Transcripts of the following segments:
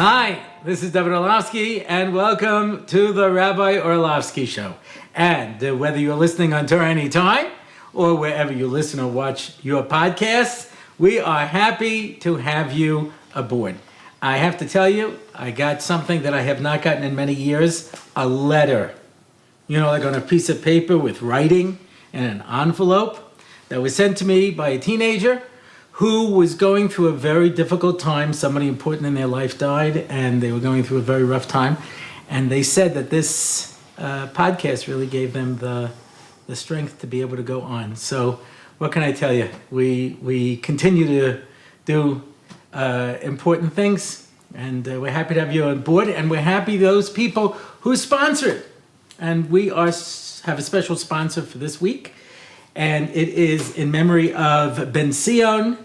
Hi, this is Rabbi Orlofsky, and welcome to the Rabbi Orlofsky Show. And whether you're listening on Torah anytime, or wherever you listen or watch your podcasts, we are happy to have you aboard. I have to tell you, I got something that I have not gotten in many years, a letter. You know, like on a piece of paper with writing and an envelope that was sent to me by a teenager who was going through a very difficult time. Somebody important in their life died, and they were going through a very rough time. And they said that this podcast really gave them the strength to be able to go on. So what can I tell you? We continue to do important things, and we're happy to have you on board, and we're happy those people who sponsor it. And we have a special sponsor for this week, and it is in memory of Ben Sion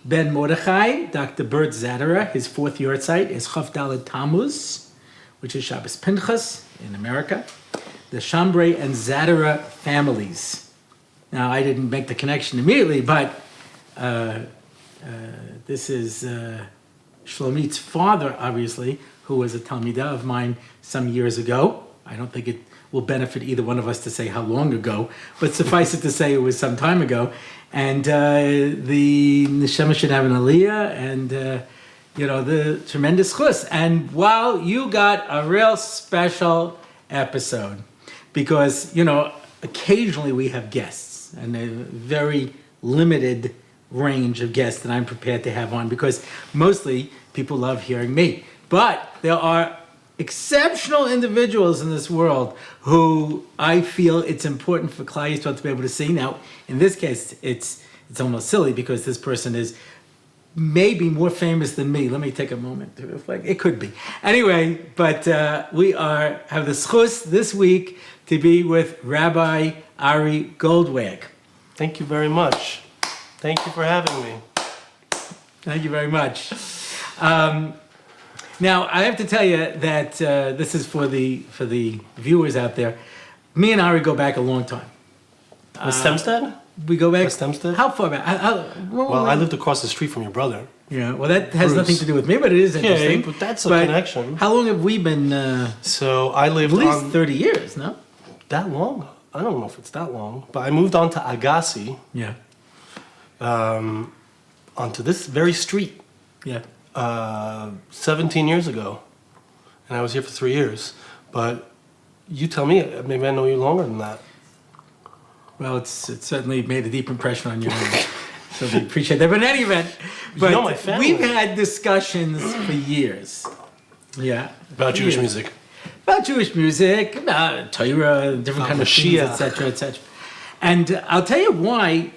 Ben Mordechai, Dr. Bert Zadera. His fourth yahrzeit is Chaf Daled Tammuz, which is Shabbos Pinchas in America. The Chambray and Zadera families. Now, I didn't make the connection immediately, but this is Shlomit's father, obviously, who was a Talmidah of mine some years ago. I don't think it will benefit either one of us to say how long ago, but suffice it to say it was some time ago. And the Neshama should have an aliyah, and the tremendous chus. And while you got a real special episode, because occasionally we have guests, and a very limited range of guests that I'm prepared to have on, because mostly people love hearing me. But there are exceptional individuals in this world who I feel it's important for Klal Yisrael to be able to see. Now, in this case, it's almost silly because this person is maybe more famous than me. Let me take a moment to reflect. It could be. Anyway, but we have the schus this week to be with Rabbi Ari Goldwag. Thank you very much. Thank you for having me. Thank you very much. Now, I have to tell you that this is for the viewers out there. Me and Ari go back a long time. West Hempstead? We go back. West Hempstead? How far back? I lived across the street from your brother. Yeah, well, that has nothing to do with me, but it is interesting. Yeah, but that's a connection. How long have we been? So I lived at least 30 years, no? That long? I don't know if it's that long, but I moved on to Agassi. Yeah. Onto this very street. Yeah. 17 years ago, and I was here for 3 years. But you tell me, maybe I know you longer than that. Well, it certainly made a deep impression on you, so we appreciate that. But in any event, my family. We've had discussions for years. Yeah, about Jewish music. About Jewish music, about Torah, different kind of things, etc., etc. And I'll tell you why.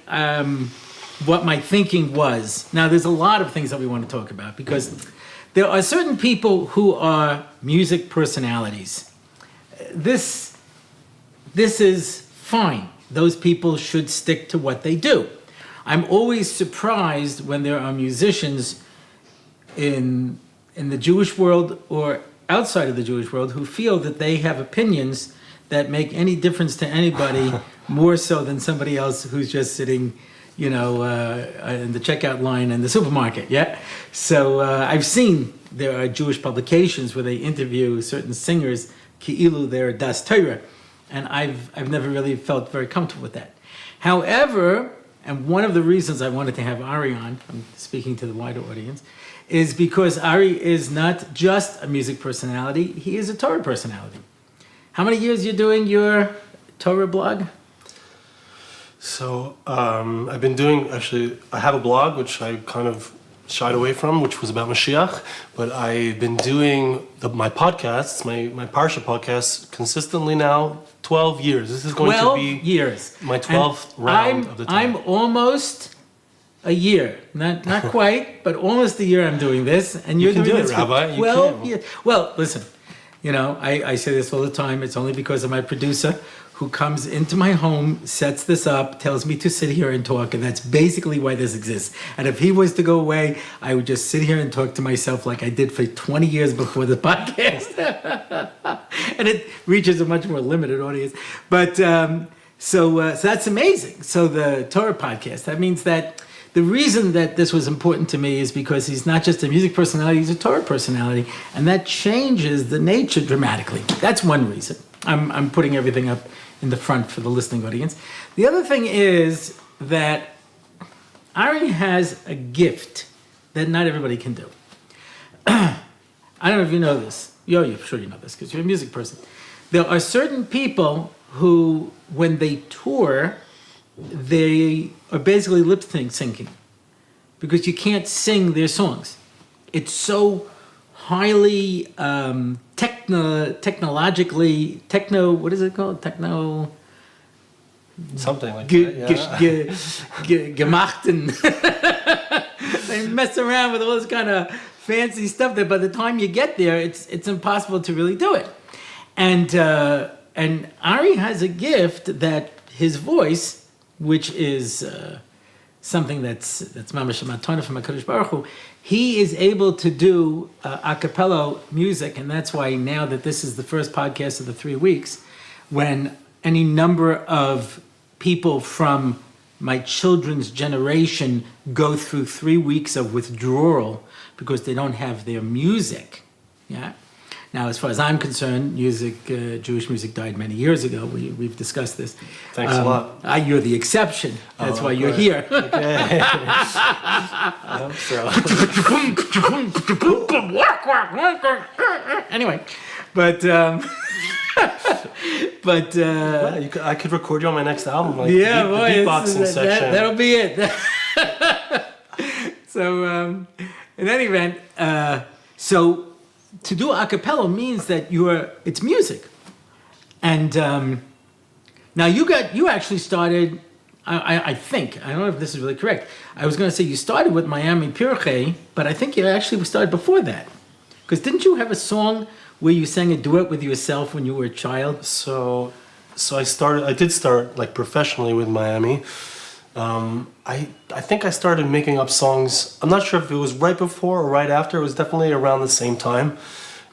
What my thinking was. Now, there's a lot of things that we want to talk about, because there are certain people who are music personalities. This is fine. Those people should stick to what they do. I'm always surprised when there are musicians in the Jewish world or outside of the Jewish world who feel that they have opinions that make any difference to anybody more so than somebody else who's just sitting in the checkout line in the supermarket, yeah? So I've seen there are Jewish publications where they interview certain singers, ki'ilu they're das Torah, and I've never really felt very comfortable with that. However, and one of the reasons I wanted to have Ari on, I'm speaking to the wider audience, is because Ari is not just a music personality, he is a Torah personality. How many years you doing your Torah blog? So I've been doing, I have a blog, which I kind of shied away from, which was about Mashiach, but I've been doing my podcasts, my Parsha podcasts, consistently now, 12 years. This is going to be years. My 12th round of the time. I'm almost a year, not quite, but almost a year I'm doing this. And you're doing doing this, Rabbi. Well, listen, I say this all the time. It's only because of my producer, who comes into my home, sets this up, tells me to sit here and talk, and that's basically why this exists. And if he was to go away, I would just sit here and talk to myself like I did for 20 years before the podcast. And it reaches a much more limited audience. But so that's amazing. So the Torah podcast, that means that the reason that this was important to me is because he's not just a music personality, he's a Torah personality, and that changes the nature dramatically. That's one reason. I'm putting everything up in the front for the listening audience. The other thing is that Ari has a gift that not everybody can do. I don't know if you know this. You're sure you know this because you're a music person. There are certain people who, when they tour, they are basically lip syncing because you can't sing their songs. It's so highly technologically, what is it called? Something like that, gemacht, and they mess around with all this kind of fancy stuff that by the time you get there, it's impossible to really do it. And Ari has a gift that his voice, which is something that's mamash matana from HaKadosh Baruch Hu, he is able to do a cappella music, and that's why now that this is the first podcast of the 3 weeks, when any number of people from my children's generation go through 3 weeks of withdrawal because they don't have their music. Yeah. Now, as far as I'm concerned, Jewish music died many years ago. We've discussed this. Thanks a lot. You're the exception. That's why you're here. Okay. I hope so. Anyway, but I could record you on my next album, like yeah, the boy, beatboxing section. That'll be it. So, in any event, so to do a cappella means that it's music, and now you actually started. I think I don't know if this is really correct. I was going to say you started with Miami Pirche, but I think you actually started before that, because didn't you have a song where you sang a duet with yourself when you were a child? So I did start like professionally with Miami. I think I started making up songs. I'm not sure if it was right before or right after. It was definitely around the same time.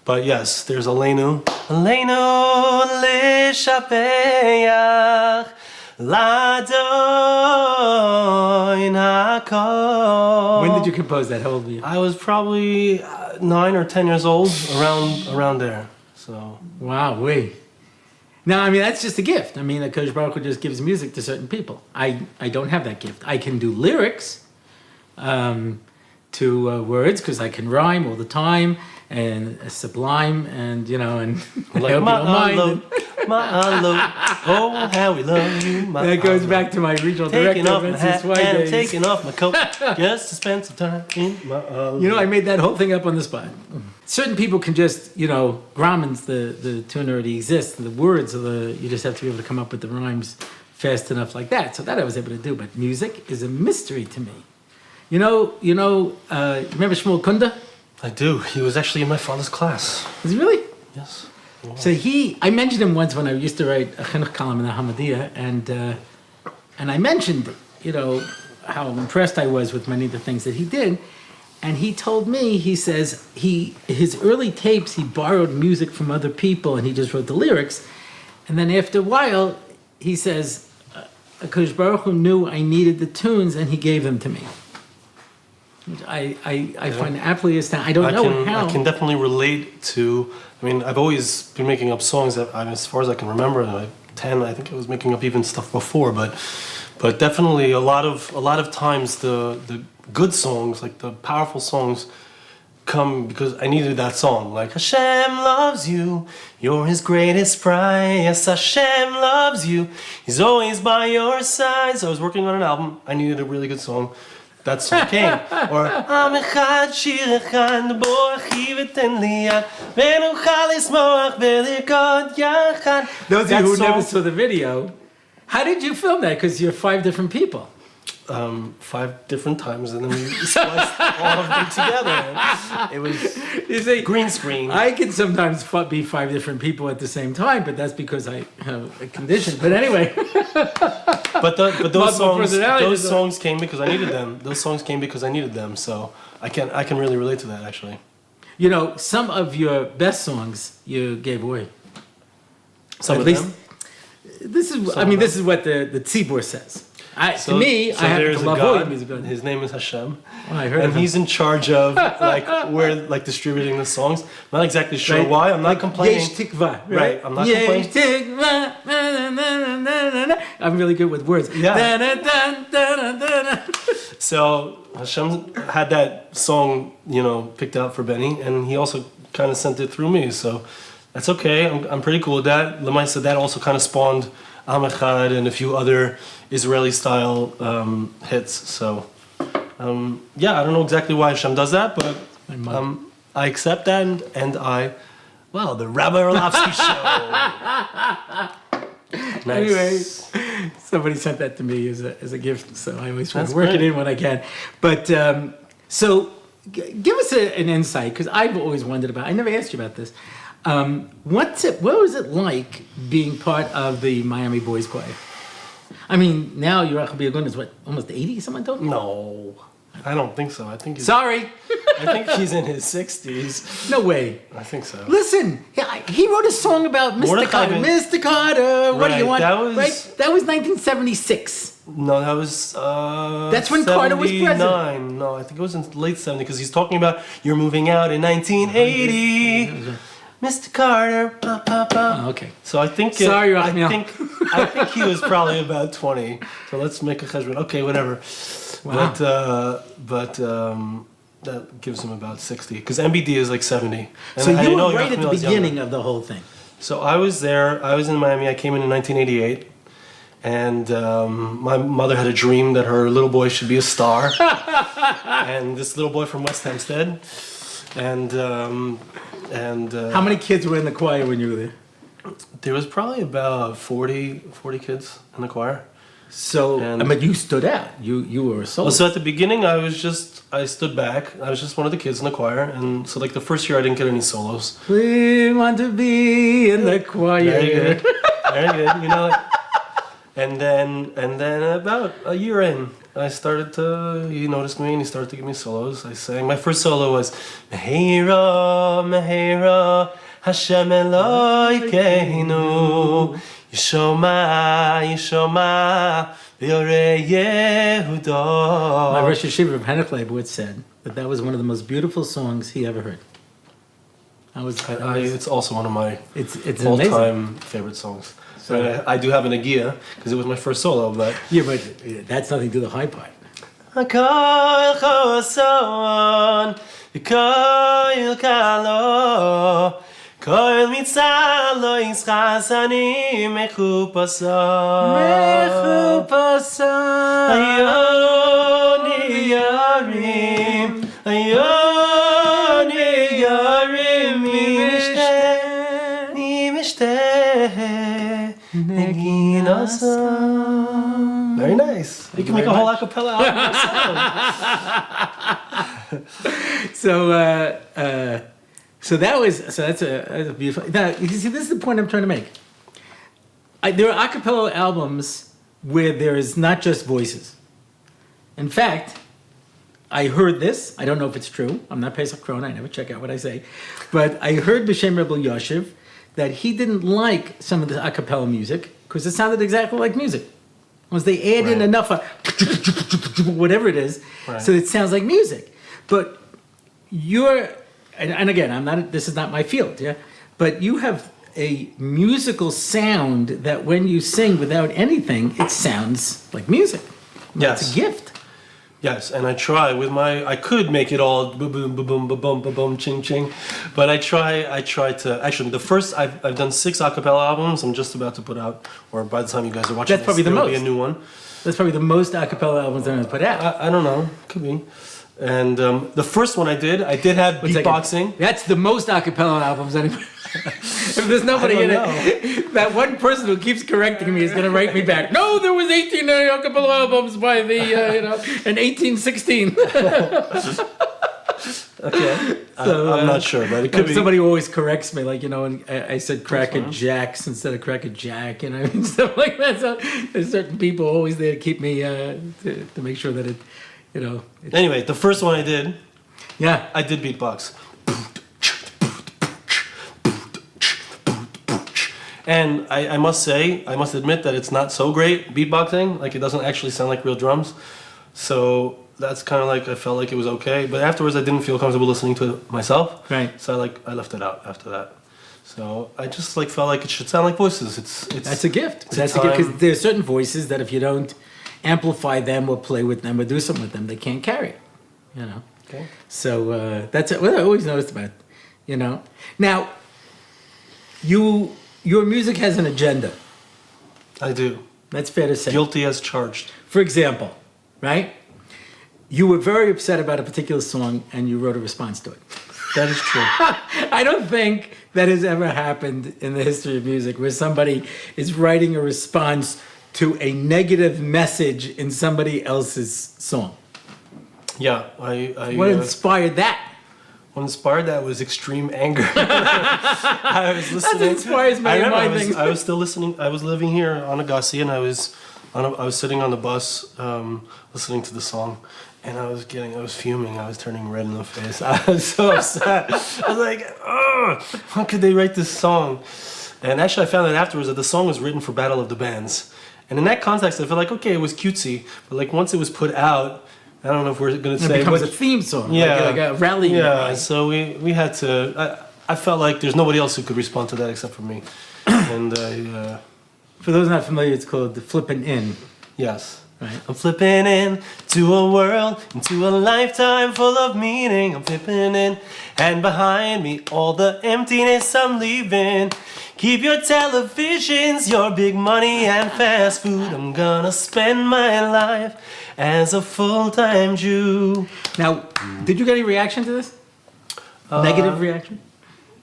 But yes, there's Aleinu l'shapeach l'adon hakol. When did you compose that? How old were you? I was probably 9 or 10 years old, around there. So wow, wait. Now, I mean, that's just a gift. I mean, the Kodesh Baruch Hu just gives music to certain people. I don't have that gift. I can do lyrics to words because I can rhyme all the time and sublime and, and like, I hope you don't mind. Ma'alo, oh, how we love you, ma'alo. That goes back to my regional director, off my hat and days. taking off my coat just to spend some time in ma'alo. I made that whole thing up on the spot. Certain people can just, Grauman's the tune already exists. The words you just have to be able to come up with the rhymes fast enough like that. So that I was able to do. But music is a mystery to me. Remember Shmuel Kunda? I do. He was actually in my father's class. Is he really? Yes. So I mentioned him once when I used to write a chinuch column in the Hamadiyah, and I mentioned, how impressed I was with many of the things that he did. And he told me, he says, his early tapes, he borrowed music from other people and he just wrote the lyrics. And then after a while, he says, HaKadosh Baruch Hu knew I needed the tunes and he gave them to me. Which I find aptly astounding. I don't know how. I can definitely relate to, I've always been making up songs that, as far as I can remember, like 10, I think I was making up even stuff before, but definitely a lot of times the good songs, like the powerful songs, come because I needed that song. Like Hashem loves you, you're His greatest prize. Yes, Hashem loves you, He's always by your side. So I was working on an album. I needed a really good song. That song came. Or Am echad shir echad bo achi v'ten li yad v'nuchal lismoach v'lirkod yachad. Those of you who never saw the video, how did you film that? Because you're 5 different people. 5 different times, and then we spliced all of them together. It was green screen. I can sometimes be 5 different people at the same time, but that's because I have a condition. But anyway. but those songs came because I needed them. Those songs came because I needed them. So I can really relate to that, actually. Some of your best songs you gave away. Some of them? This is what the tzibur says. To me, I happen there's to a love all your God. music videos. His name is Hashem, I heard and of him. he's in charge of like distributing the songs. I'm not exactly sure Right. why. I'm not complaining. Yesh tikva, Right, I'm not Yesh complaining. tikva, na, na, na, na, na, na. I'm really good with words. Yeah. Da, da, da, da, da, da, da. So Hashem had that song, picked out for Benny, and he also kind of sent it through me. So that's okay. I'm pretty cool with that. Lemay said that also kind of spawned Am Echad and a few other Israeli style hits. So I don't know exactly why Hashem does that, but I accept that, and the Rabbi Orlofsky show. Nice. Anyway, somebody sent that to me as a gift, so I always try That's to work great. it in when I can. But so give us an insight, because I've always wondered about. I never asked you about this. What was it like being part of the Miami Boys Choir? I mean, now Yerach Biagun is what, almost 80? Someone told me. No, I don't think so. I think Sorry, he's in his 60s. no way. I think so. Listen, he wrote a song about Mr. Mordecai Carter. Ben- Mr. Carter, what do you Right, want? that was- Right? That was 1976. No, that was That's when Carter was president. 79. No, I think it was in late 70s, because he's talking about you're moving out in 1980. Mr. Carter, pa, pa, pa. Oh, okay. So I think Sorry, I Rachmiel. think he was probably about 20. So let's make a cheshbon. Okay, whatever. Wow. But that gives him about 60, because MBD is like 70. And So I you know were right at the Rachmiel is younger. beginning of the whole thing. So I was there. I was in Miami. I came in 1988. And my mother had a dream that her little boy should be a star. And this little boy from West Hempstead. And How many kids were in the choir when you were there? there was probably about 40 kids in the choir. So, And- but you stood out. You were a Well, solo. so at the beginning, I stood back. I was just one of the kids in the choir. And so like the first year, I didn't get any solos. We want to be in the choir. Very good. Very good. And then about a year in, he noticed me and he started to give me solos. I sang, my first solo was Meheira, Meheira, Hashem Elokeinu, Yishoma, Yishoma, V'yorei Yehuda. My Rosh Yeshiva of Henoch Leibowitz said that was one of the most beautiful songs he ever heard. It's also one of my It's amazing. all-time favorite songs. So I do have an agia because it was my first solo, but Yeah, but that's nothing to the high part. Hakol choson, Kol kalo, Kol mitzalo yischasani mechupason. Ayoni yarim, Ayoni yarim, Mishte. Very nice. You can make a whole acapella album yourself. So that's a beautiful. Now you see, this is the point I'm trying to make. There are a cappella albums where there is not just voices. In fact, I heard this. I don't know if it's true. I'm not Pesach Krona. I never check out what I say, but I heard B'Shem Rebbe Yoshev that he didn't like some of the a cappella music because it sounded exactly like music. Once they add in Right. enough whatever it is, Right. so it sounds like music. But and again, I'm not. This is not my field, yeah. But you have a musical sound that when you sing without anything, it sounds like music. Yes. It's a gift. Yes, and I try with I could make it all boom, boom, boom, boom, boom, boom, boom, boom, ching, ching, but I try to, actually, the first, I've done 6 acapella albums. I'm just about to put out, or by the time you guys are watching That's probably the there will be most. a new one. That's probably the most a cappella albums that I've put out. I don't know, could be. And the first one I did have One second. beatboxing. That's the most a cappella albums anybody. If there's nobody I in don't it, that one person who keeps correcting me is going to write me back. No, there was 18 a cappella albums by the in 1816. Okay, So, I'm not sure, but it could be. Somebody always corrects me, like, and I said Cracker Jacks instead of Cracker Jack, and stuff like that. So there's certain people always there to keep me to make sure that it, Anyway, the first one I did beatbox. And I must say, I must admit that it's not so great beatboxing. Like it doesn't actually sound like real drums. So that's kind of like I felt like it was okay. But afterwards, I didn't feel comfortable listening to it myself. Right. So I left it out after that. So I just like felt like it should sound like voices. It's That's a gift. That's a gift because there are certain voices that if you don't amplify them or play with them or do something with them, they can't carry it. You know. Okay. So that's what I always noticed about. You know. Now, your music has an agenda. I do. That's fair to say. Guilty as charged. For example, right? You were very upset about a particular song and you wrote a response to it. That is true. I don't think that has ever happened in the history of music where somebody is writing a response to a negative message in somebody else's song. Yeah, What inspired that? What inspired that was extreme anger. I was listening. That inspires me. I was still listening. I was living here on Agassi, and I was sitting on the bus listening to the song, and I was fuming. I was turning red in the face. I was so upset. I was like, oh, how could they write this song? And actually, I found out afterwards that the song was written for Battle of the Bands. And in that context, I felt like, okay, it was cutesy, but like once it was put out, I don't know if we're going to say it becomes a theme song, yeah, like a rally. Yeah, so we had to. I felt like there's nobody else who could respond to that except for me. And for those not familiar, it's called the flipping in. Yes. Right. I'm flipping in to a world, into a lifetime full of meaning. I'm flipping in, and behind me all the emptiness I'm leaving. Keep your televisions, your big money and fast food. I'm gonna spend my life as a full-time Jew. Now, did you get any reaction to this? Negative reaction?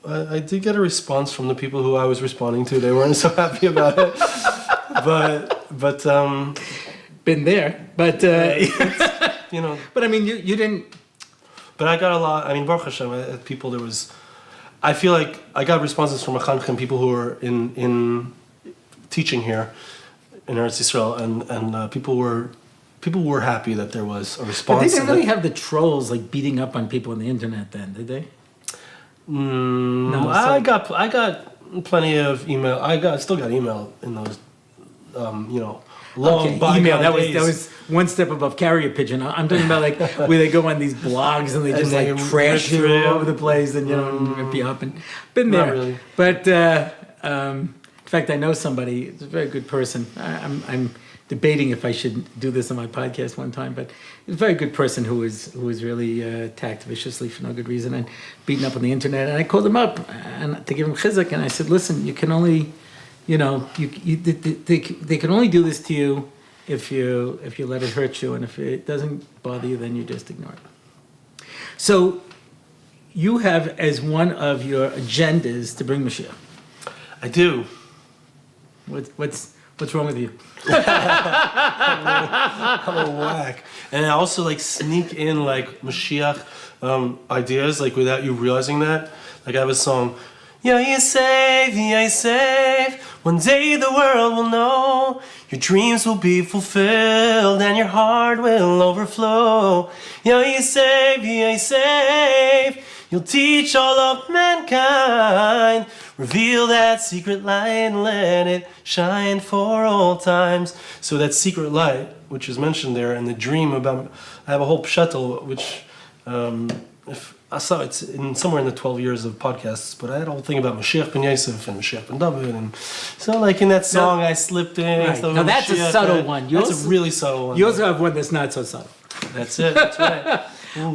I did get a response from the people who I was responding to. They weren't so happy about it. but Been there, but you know. But I mean, you didn't. But I got a lot. I mean, Baruch Hashem, people. There was. I feel like I got responses from Achanchim, people who were in teaching here in Eretz Yisrael, and people were happy that there was a response. But they didn't really have the trolls like beating up on people on the internet then, did they? No, I got plenty of email. I still got email in those, long email. That days. was one step above carrier pigeon. I'm talking about like where they go on these blogs and they just like trash you all over the place and rip you up and been there. Not really. But in fact, I know somebody. It's a very good person. I'm debating if I should do this on my podcast one time, but he's a very good person who was really attacked viciously for no good reason and beaten up on the internet. And I called him up and to give him chizuk, and I said, "Listen, you can only, they can only do this to you if you let it hurt you, and if it doesn't bother you, then you just ignore it." So, you have as one of your agendas to bring Mashiach. I do. What's wrong with you? I'm a whack. And I also like sneak in like Mashiach ideas like without you realizing that. Like I have a song, yeah, you save. One day the world will know your dreams will be fulfilled and your heart will overflow. Yeah, you save. You'll teach all of mankind. Reveal that secret light and let it shine for all times. So that secret light, which is mentioned there, and the dream about, I have a whole pshatel, which if I saw it's somewhere in the 12 years of podcasts, but I had a whole thing about Mashiach ben Yosef and Mashiach ben David, and so like in that song I slipped in. Right. Now that's Mashiach, a subtle one. That's a really subtle one. You also have one that's not so subtle. That's it. That's right. Whoa,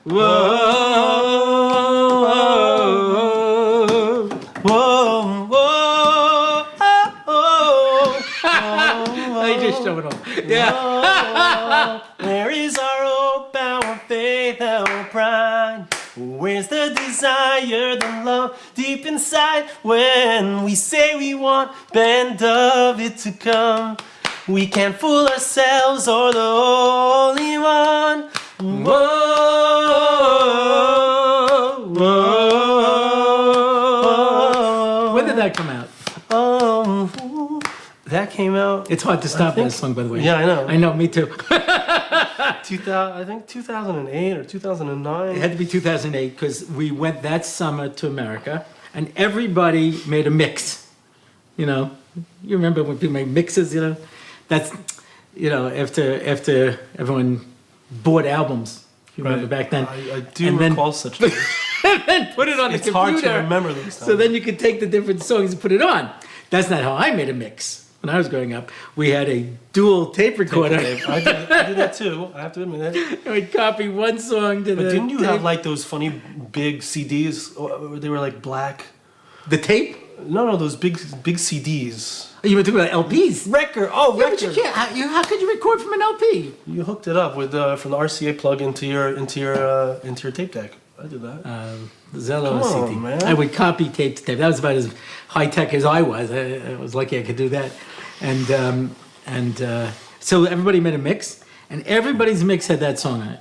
whoa. Show it off. Yeah. Where is our hope, our faith, our pride? Where's the desire, the love deep inside? When we say we want Ben David to come, we can't fool ourselves or the Holy One. Whoa, whoa. When did that come out? That came out. It's hard to stop that song, by the way. Yeah, I know. I know, me too. 2008 or 2009. It had to be 2008 because we went that summer to America, and everybody made a mix. You know, you remember when people make mixes? You know, that's after everyone bought albums. You remember back then? I do recall such things. And then put it on the computer. It's hard to remember those times. So then you could take the different songs and put it on. That's not how I made a mix. When I was growing up, we had a dual tape recorder. I did that too. I have to admit it. We'd copy one song to But didn't you have like those funny big CDs? They were like black. The tape? No, those big CDs. Oh, you were talking about LPs? Record. Oh, Yeah, record. but you can't. How could you record from an LP? You hooked it up with from the RCA plug into your tape deck. I did that. Zello Come on, CD. man. I would copy tape to tape. That was about as high tech as I was. I was lucky I could do that. And so everybody made a mix, and everybody's mix had that song on it.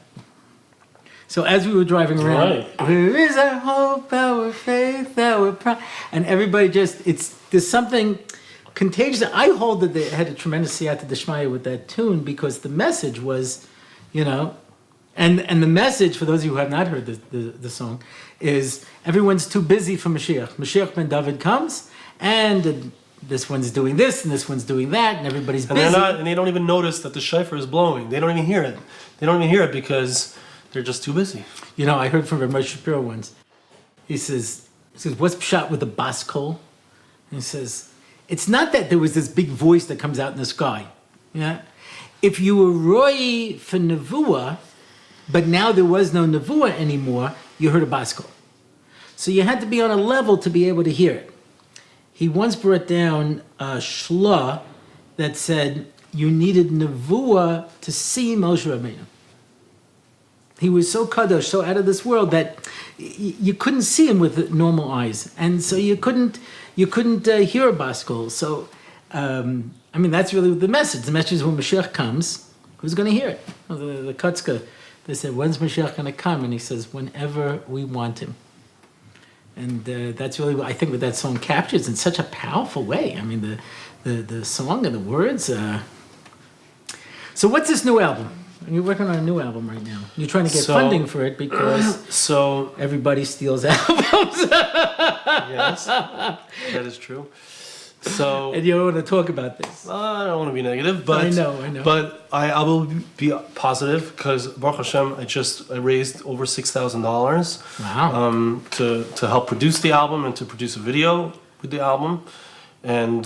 So as we were driving around, Right. where is our hope, our faith, our pride? And everybody there's something contagious. I hold that they had a tremendous siyata d'shmaya with that tune because the message was, and the message, for those of you who have not heard the song, is everyone's too busy for Mashiach. Mashiach ben David comes, and this one's doing this, and this one's doing that, and everybody's busy. And they don't even notice that the shofar is blowing. They don't even hear it. They don't even hear it because they're just too busy. I heard from Rabbi Shapiro once. He says, what's pshat with the bas kol? And he says, it's not that there was this big voice that comes out in the sky. Yeah, if you were roi for nevuah, but now there was no nevuah anymore, you heard a bas kol. So you had to be on a level to be able to hear it. He once brought down a shla that said you needed nevuah to see Moshe Rabbeinu. He was so kadosh, so out of this world that you couldn't see him with normal eyes, and so you couldn't hear a bas kol. So, that's really the message. The message is when Mashiach comes, who's going to hear it? The Kotzka, they said, when's Mashiach going to come? And he says, whenever we want him. And that's really what I think what that song captures in such a powerful way. I mean, the song and the words. So what's this new album? You're working on a new album right now. You're trying to get funding for it because everybody steals albums. Yes, that is true. So and you don't want to talk about this. I don't want to be negative, but I know. But I will be positive because Baruch Hashem, I raised over $6,000. Wow. To help produce the album and to produce a video with the album. And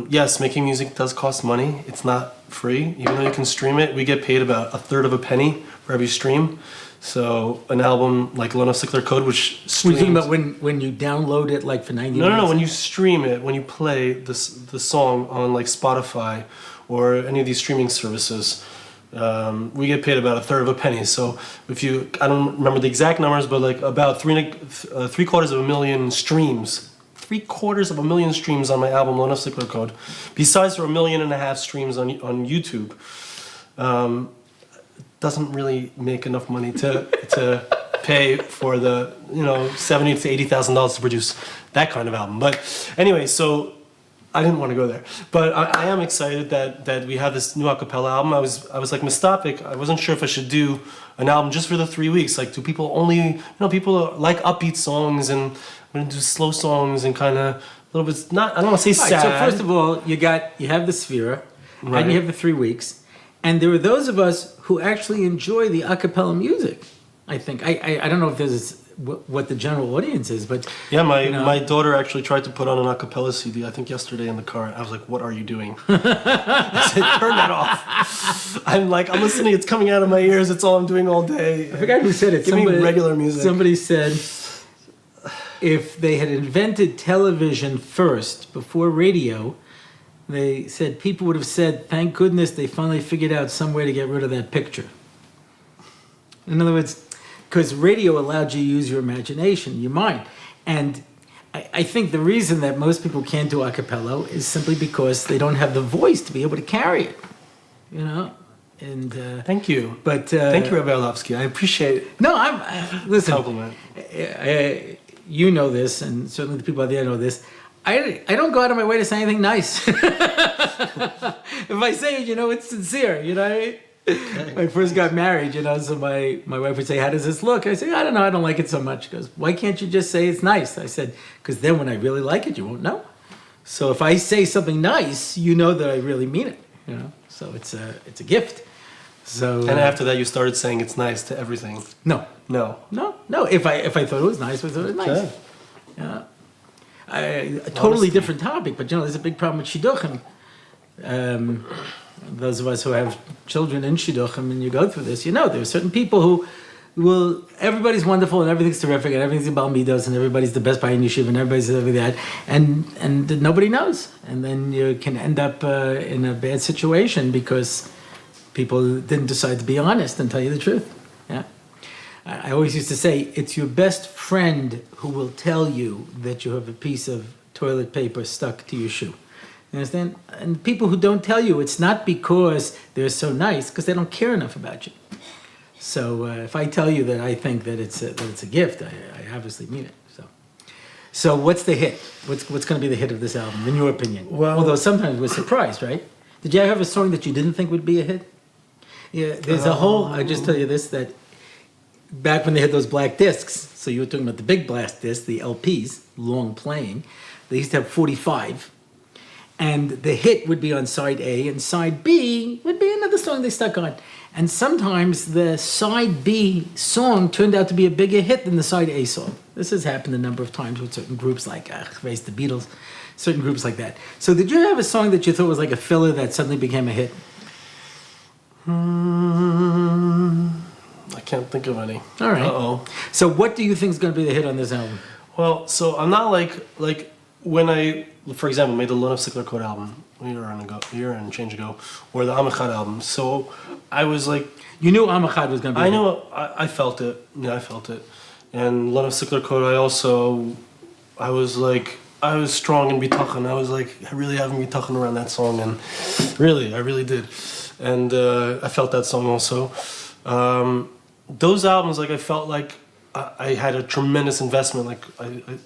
yes, making music does cost money. It's not free, even though you can stream it. We get paid about a third of a penny for every stream. So an album like Lone of Sickler Code, which streams... We're talking about when you download it, like for 90 minutes? No. When you stream it, when you play the song on like Spotify or any of these streaming services, we get paid about a third of a penny. So I don't remember the exact numbers, but like about 750,000 streams. 750,000 streams on my album Lone of Sickler Code. Besides, there are 1.5 million streams on YouTube. Doesn't really make enough money to pay for the $70,000 to $80,000 to produce that kind of album. But anyway, so I didn't want to go there. But I am excited that we have this new acapella album. I was like mistapik. I wasn't sure if I should do an album just for the 3 weeks. Like, do people only people like upbeat songs, and I'm gonna do slow songs and kind of a little bit I don't want to say sad. So first of all, you have the Sphera, Right. and you have the 3 weeks. And there are those of us who actually enjoy the a cappella music, I think. I don't know if this is what the general audience is, but... Yeah, my daughter actually tried to put on an a cappella CD, I think yesterday in the car. I was like, what are you doing? I said, turn that off. I'm listening, it's coming out of my ears, it's all I'm doing all day. I forgot who said it. Give me regular music. Somebody said if they had invented television first, before radio... They said people would have said, thank goodness they finally figured out some way to get rid of that picture. In other words, because radio allowed you to use your imagination, your mind. And I think the reason that most people can't do a cappella is simply because they don't have the voice to be able to carry it. And thank you. But thank you, Rabbi Orlofsky. I appreciate it. No, listen. Compliment. You know this, and certainly the people out there know this. I don't go out of my way to say anything nice. If I say it, it's sincere. You know what I mean? When I first got married, so my wife would say, "How does this look?" I say, "I don't know. I don't like it so much." She goes, "Why can't you just say it's nice?" I said, "Because then when I really like it, you won't know. So if I say something nice, you know that I really mean it. So it's a gift." So And after that, you started saying it's nice to everything. no. No. If I thought it was nice, I thought it was nice. Okay. Yeah. A totally different topic, but there's a big problem with shidduchim. Those of us who have children in shidduchim, and you go through this, there are certain people who everybody's wonderful and everything's terrific and everything's in Balmidos and everybody's the best by yeshiva and everybody's everything that, and nobody knows, and then you can end up in a bad situation because people didn't decide to be honest and tell you the truth. Yeah. I always used to say, it's your best friend who will tell you that you have a piece of toilet paper stuck to your shoe. You understand? And people who don't tell you, it's not because they're so nice, because they don't care enough about you. So if I tell you that I think that it's a gift, I obviously mean it. So what's the hit? What's going to be the hit of this album, in your opinion? Well, although sometimes we're surprised, right? Did you ever have a song that you didn't think would be a hit? Yeah, there's a whole. I just tell you this, that back when they had those black discs, so you were talking about the big blast discs, the LPs, long playing, they used to have 45. And the hit would be on side A, and side B would be another song they stuck on. And sometimes the side B song turned out to be a bigger hit than the side A song. This has happened a number of times with certain groups like the Beatles, certain groups like that. So did you have a song that you thought was like a filler that suddenly became a hit? I can't think of any. All right. Uh-oh. So what do you think is going to be the hit on this album? Well, so I'm not like when I, for example, made the Lone of Sickler Code album a year and change ago, or the Amachad album. So I was like, you knew Amachad was going to be. I knew. I felt it. Yeah, I felt it. And Lone of Sickler Code, I was strong in bitachon. I was like, I really have bitachon around that song, and I really did. And I felt that song also. Those albums, like I felt like I had a tremendous investment. Like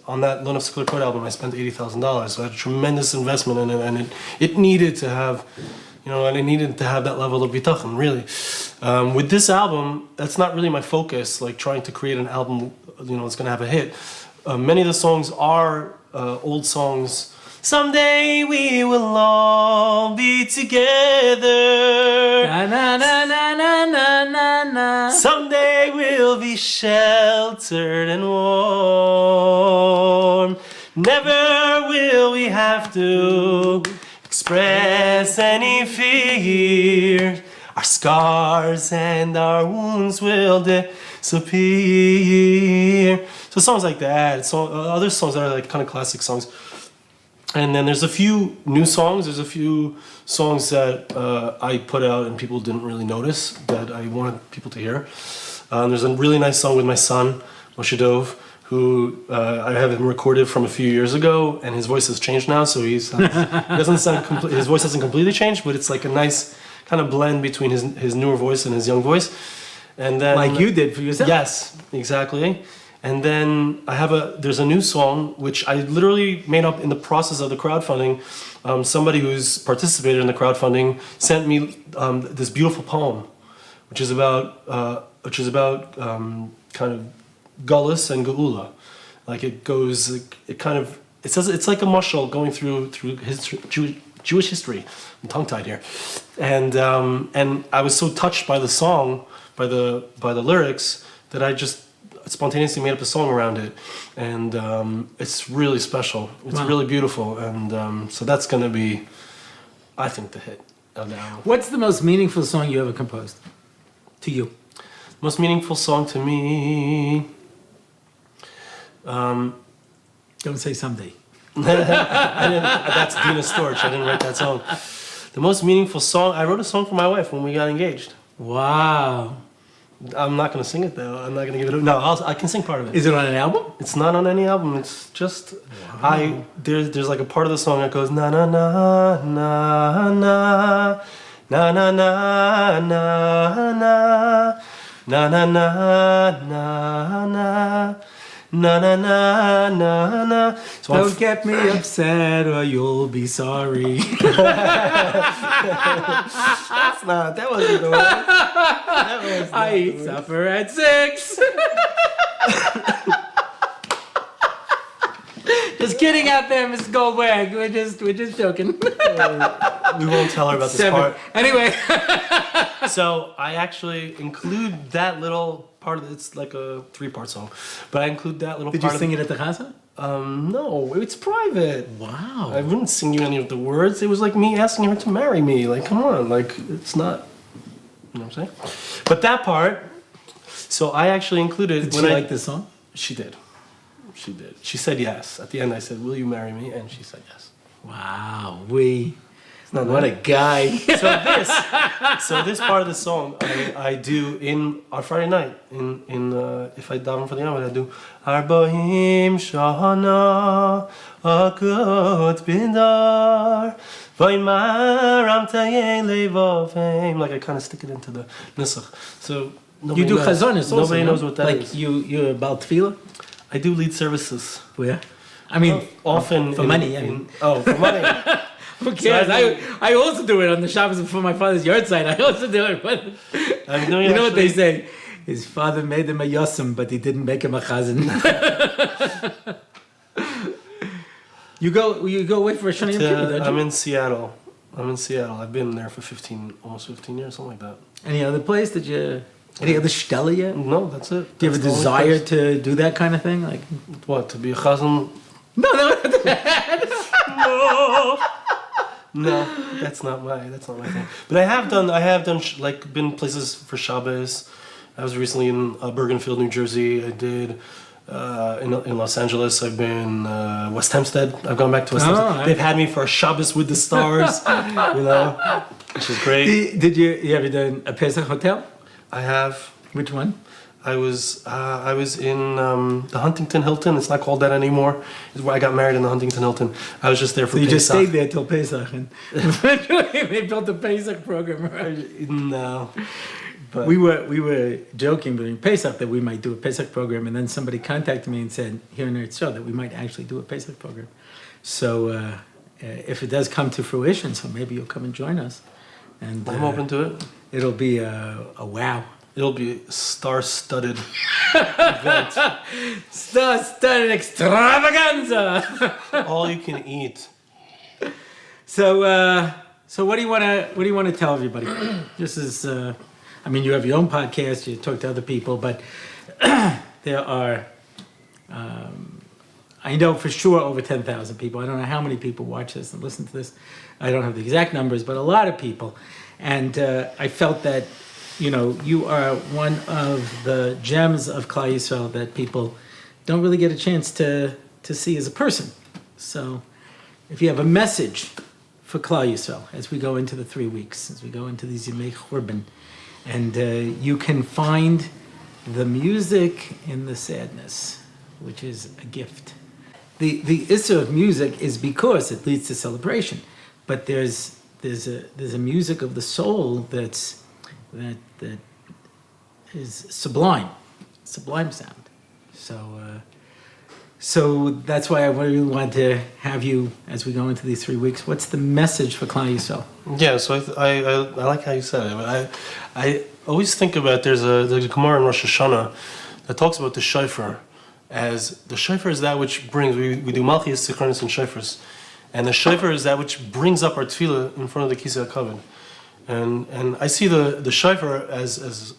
on that Lone of Sickler Code album, I spent $80,000. So I had a tremendous investment in it, and it needed to have, and it needed to have that level of bitachon. Really, with this album, that's not really my focus. Like trying to create an album, that's going to have a hit. Many of the songs are old songs. Someday we will all be together. Na, na, na, na, na, na, na, na. Someday we'll be sheltered and warm. Never will we have to express any fear. Our scars and our wounds will disappear. So songs like that. So other songs that are like kind of classic songs. And then there's a few new songs. There's a few songs that I put out and people didn't really notice that I wanted people to hear. There's a really nice song with my son, Moshe Dov, who I have him recorded from a few years ago, and his voice has changed now, so he doesn't sound his voice hasn't completely changed, but it's like a nice kind of blend between his newer voice and his young voice. And then, like you did for yourself. Yes, exactly. And then there's a new song which I literally made up in the process of the crowdfunding. Somebody who's participated in the crowdfunding sent me this beautiful poem, which is about kind of Gullus and Geula. Like it says it's like a mashal going through Jewish history. I'm tongue-tied here, and I was so touched by the song, by the lyrics, that I just spontaneously made up a song around it, and it's really special. It's really beautiful, and so that's going to be, I think, the hit of the album. What's the most meaningful song you ever composed? To you? Most meaningful song to me. Don't say someday. That's Dina Storch. I didn't write that song. The most meaningful song, I wrote a song for my wife when we got engaged. Wow. I'm not going to sing it though. I'm not going to give it. No, I can sing part of it. Is it on an album? It's not on any album. It's just there's like a part of the song that goes na na na na na na na na na na na na na na na na Na na na na na. So Don't get me upset or you'll be sorry. that wasn't the word. That was I eat supper at 6. Just kidding out there, Miss Goldwag. We're just joking. We won't tell her about this 7. part. Anyway. So I actually include that little part of it. It's like a 3-part song, but I include that little Did part. you sing it at the chasa? No, it's private. Wow. I wouldn't sing you any of the words. It was like me asking her to marry me. Like, come on, like it's not. You know what I'm saying? But that part. So I actually included. Did she like this song? She did. She did. She said yes. At the end, I said, "Will you marry me?" And she said yes. Wow. Not What a guy. So this part of the song I do on Friday night in if I daven for the Yom, I do Arbohim Shana Akut Bindar Vaymaram Tayin Levavim. Like I kind of stick it into the Nusach. So You do chazonis also. Nobody knows what that is. Like you're about tefillah? I do lead services. Yeah. I mean, often for money. For money. Who cares? I also do it on the Shabbos before my father's yard site. I also do it. But you know what they say? His father made him a yosem, but he didn't make him a chazan. You go away for a Shana Yom Kippur, don't you? I'm in Seattle. I've been there for almost 15 years, something like that. Any other place? Any other shtella yet? No, that's it. Do you have a desire to do that kind of thing? Like what? To be a chazan? No. No, that's not my thing. But I have done like been places for Shabbos. I was recently in Bergenfield, New Jersey. I did in Los Angeles. I've been West Hempstead. I've gone back to West Hempstead. They've had me for a Shabbos with the stars, which is great. Did you ever done a Pesach hotel? I have. Which one? I was in the Huntington Hilton. It's not called that anymore. It's where I got married in the Huntington Hilton. I was just there for So you Pesach. just stayed there till Pesach, and they built a Pesach program. Right? No, but we were joking during Pesach that we might do a Pesach program, and then somebody contacted me and said here in Eretz Yisrael that we might actually do a Pesach program. So if it does come to fruition, so maybe you'll come and join us. And I'm open to it. It'll be a wow. It'll be a star-studded event. Star-studded extravaganza. All you can eat. So what do you want to tell everybody? This is, I mean, you have your own podcast. You talk to other people, but there are, I know for sure over 10,000 people. I don't know how many people watch this and listen to this. I don't have the exact numbers, but a lot of people. And I felt that, you are one of the gems of Klal Yisrael that people don't really get a chance to see as a person. So if you have a message for Klal Yisrael as we go into the 3 weeks, as we go into these Yemei Churban, and you can find the music in the sadness, which is a gift. The issue of music is because it leads to celebration, but there's a music of the soul that is sublime sound. So that's why I really want to have you as we go into these 3 weeks. What's the message for Klal Yisrael? Yeah, so I like how you said it. I always think about there's a Gemara in Rosh Hashanah that talks about the shofar as the shofar is that which brings we do malchus, zichronos, and shofars, and the shofar is that which brings up our tefillah in front of the kisei hakavod. And I see the shofar as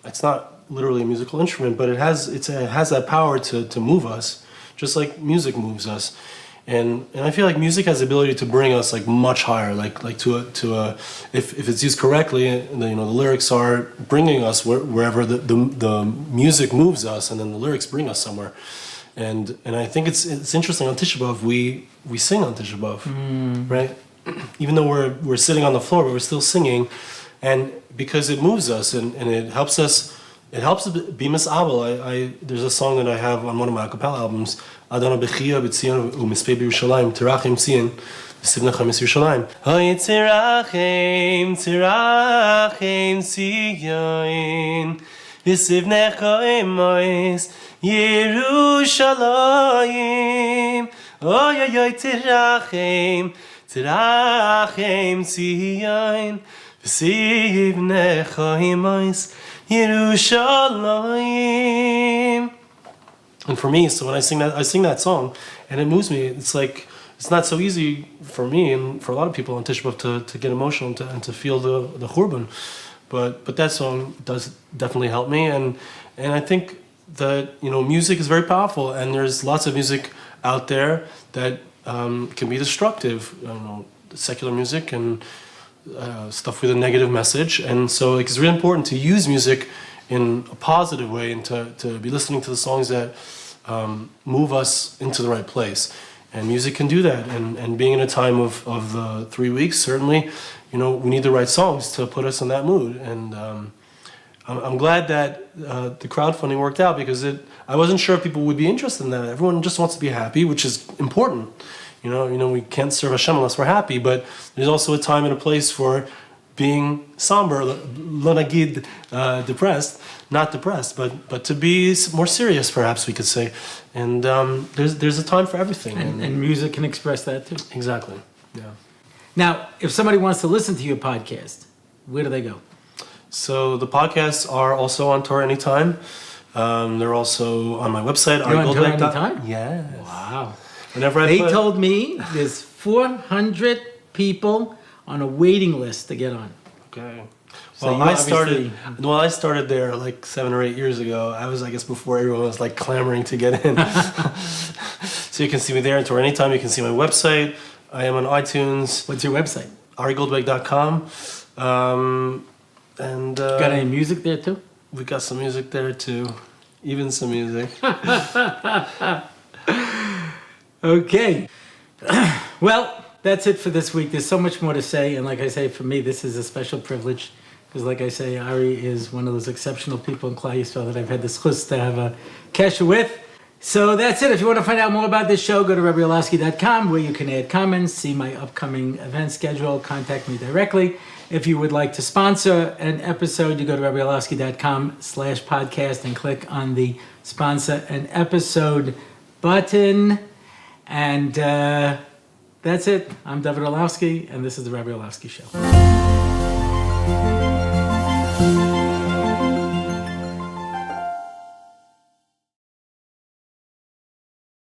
it's not literally a musical instrument, but it has that power to move us, just like music moves us. And I feel like music has the ability to bring us like much higher, like to a if it's used correctly, the lyrics are bringing us wherever the music moves us, and then the lyrics bring us somewhere. And I think it's interesting on Tisha B'Av we sing on Tisha B'Av, right? Even though we're sitting on the floor, but we're still singing, and because it moves us and it helps us. It helps be misabel. There's a song that I have on one of my Cappella albums. Adonai b'chiyah b'tzion u'mispei b'Yerushalayim tirachim tzion v'sivnecha mis Yerushalayim. Hoy tirachim tzion v'sivnecha emos Yerushalayim, oy oy oy tirachem, tirachem Zion, v'sivnecha imois Yerushalayim. And for me, so when I sing that song, and it moves me. It's like it's not so easy for me and for a lot of people on Tisha B'Av to get emotional and to feel the churban, but that song does definitely help me, and I think that music is very powerful, and there's lots of music out there that can be destructive, secular music and stuff with a negative message, and so it's really important to use music in a positive way and to be listening to the songs that move us into the right place. And music can do that, and being in a time of the 3 weeks, certainly, we need the right songs to put us in that mood. And I'm glad that the crowdfunding worked out, because I wasn't sure if people would be interested in that. Everyone just wants to be happy, which is important. We can't serve Hashem unless we're happy, but there's also a time and a place for being somber, lo nagid, not depressed, but to be more serious, perhaps we could say. And there's a time for everything. And music can express that too. Exactly, yeah. Now, if somebody wants to listen to your podcast, where do they go? So the podcasts are also on Torah Anytime. They're also on my website. You're on Torah Anytime? Yes. Wow. Whenever They told me there's 400 people on a waiting list to get on. Okay. So Well, I started there like 7 or 8 years ago. I guess, before everyone was like clamoring to get in. So you can see me there on Torah Anytime. You can see my website. I am on iTunes. What's your website? AriGoldwag.com. Got any music there too? We got some music there too. Even some music. Okay. Well, that's it for this week. There's so much more to say, and like I say, for me, this is a special privilege, because like I say, Ari is one of those exceptional people in Klal Yisrael that I've had the chus to have a kesher with. So that's it. If you want to find out more about this show, go to RabbiOrlofsky.com, where you can add comments, see my upcoming event schedule, contact me directly. If you would like to sponsor an episode, you go to RabbiOrlofsky.com/podcast and click on the sponsor an episode button. And that's it. I'm David Orlofsky, and this is the Rabbi Orlofsky Show.